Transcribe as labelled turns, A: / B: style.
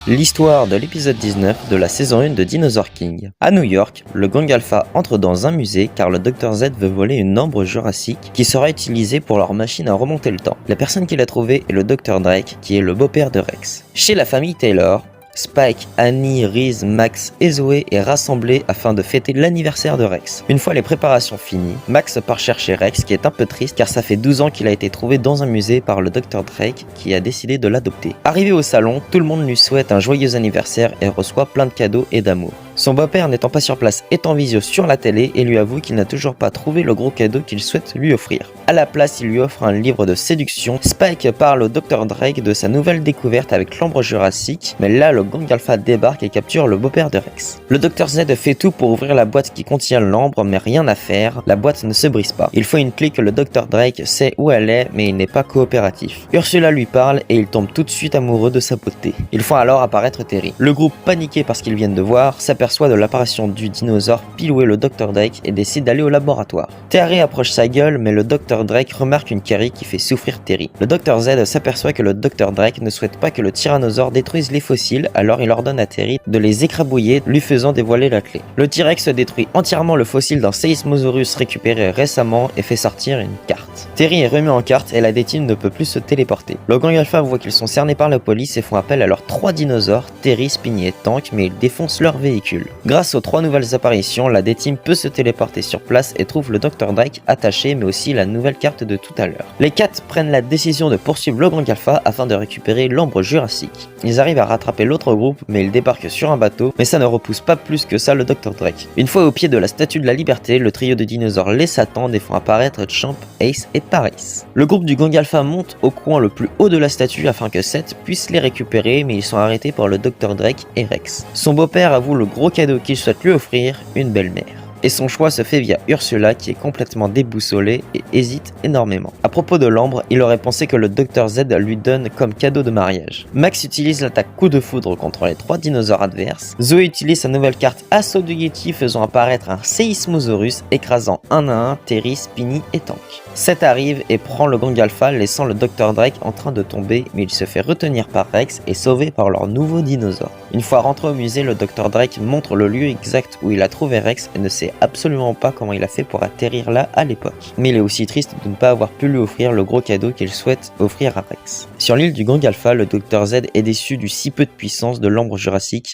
A: L'histoire de l'épisode 19 de la saison 1 de Dinosaur King. À New York, le gang Alpha entre dans un musée car le Dr Z veut voler une ambre jurassique qui sera utilisée pour leur machine à remonter le temps. La personne qui l'a trouvée est le Dr Drake, qui est le beau-père de Rex. Chez la famille Taylor, Spike, Annie, Reese, Max et Zoé est rassemblés afin de fêter l'anniversaire de Rex. Une fois les préparations finies, Max part chercher Rex qui est un peu triste car ça fait 12 ans qu'il a été trouvé dans un musée par le Dr Drake qui a décidé de l'adopter. Arrivé au salon, tout le monde lui souhaite un joyeux anniversaire et reçoit plein de cadeaux et d'amour. Son beau-père n'étant pas sur place est en visio sur la télé et lui avoue qu'il n'a toujours pas trouvé le gros cadeau qu'il souhaite lui offrir. À la place, il lui offre un livre de séduction. Spike parle au Dr Drake de sa nouvelle découverte avec l'ambre jurassique, mais là le gang Alpha débarque et capture le beau-père de Rex. Le Dr Z fait tout pour ouvrir la boîte qui contient l'ambre, mais rien à faire, la boîte ne se brise pas. Il faut une clé que le Dr Drake sait où elle est, mais il n'est pas coopératif. Ursula lui parle et il tombe tout de suite amoureux de sa beauté. Ils font alors apparaître Terry. Le groupe, paniqué par ce qu'ils viennent de voir, s'aperçoit de l'apparition du dinosaure pile où est le Dr Drake et décide d'aller au laboratoire. Terry approche sa gueule, mais le Dr Drake remarque une carie qui fait souffrir Terry. Le Dr Z s'aperçoit que le Dr Drake ne souhaite pas que le tyrannosaure détruise les fossiles, alors il ordonne à Terry de les écrabouiller, lui faisant dévoiler la clé. Le T-Rex détruit entièrement le fossile d'un Seismosaurus récupéré récemment et fait sortir une carte. Terry est remis en carte et la D-Team ne peut plus se téléporter. Le gang Alpha voit qu'ils sont cernés par la police et font appel à leurs 3 dinosaures, Terry, Spinny et Tank, mais ils défoncent leur véhicule. Grâce aux 3 nouvelles apparitions, la D-Team peut se téléporter sur place et trouve le Dr Drake attaché, mais aussi la nouvelle carte de tout à l'heure. Les 4 prennent la décision de poursuivre le gang Alpha afin de récupérer l'ambre jurassique. Ils arrivent à rattraper l'autre groupe, mais ils débarquent sur un bateau, mais ça ne repousse pas plus que ça le Dr Drake. Une fois au pied de la statue de la liberté, le trio de dinosaures les s'attendent et font apparaître Champ, Ace et Paris. Le groupe du gang Alpha monte au coin le plus haut de la statue afin que Seth puisse les récupérer, mais ils sont arrêtés par le Dr Drake et Rex. Son beau-père avoue le gros cadeau qu'il souhaite lui offrir, une belle-mère. Et son choix se fait via Ursula qui est complètement déboussolée et hésite énormément. À propos de l'ambre, il aurait pensé que le Dr Z lui donne comme cadeau de mariage. Max utilise l'attaque coup de foudre contre les 3 dinosaures adverses. Zoé utilise sa nouvelle carte Assaut du Yeti faisant apparaître un Seismosaurus écrasant un à un Terry, Spinny et Tank. Seth arrive et prend le gang Alpha laissant le Dr Drake en train de tomber, mais il se fait retenir par Rex et sauvé par leur nouveau dinosaure. Une fois rentré au musée, le Dr Drake montre le lieu exact où il a trouvé Rex et ne sait absolument pas comment il a fait pour atterrir là à l'époque. Mais il est aussi triste de ne pas avoir pu lui offrir le gros cadeau qu'il souhaite offrir à Rex. Sur l'île du gang Alpha, le Dr Z est déçu du si peu de puissance de l'ambre jurassique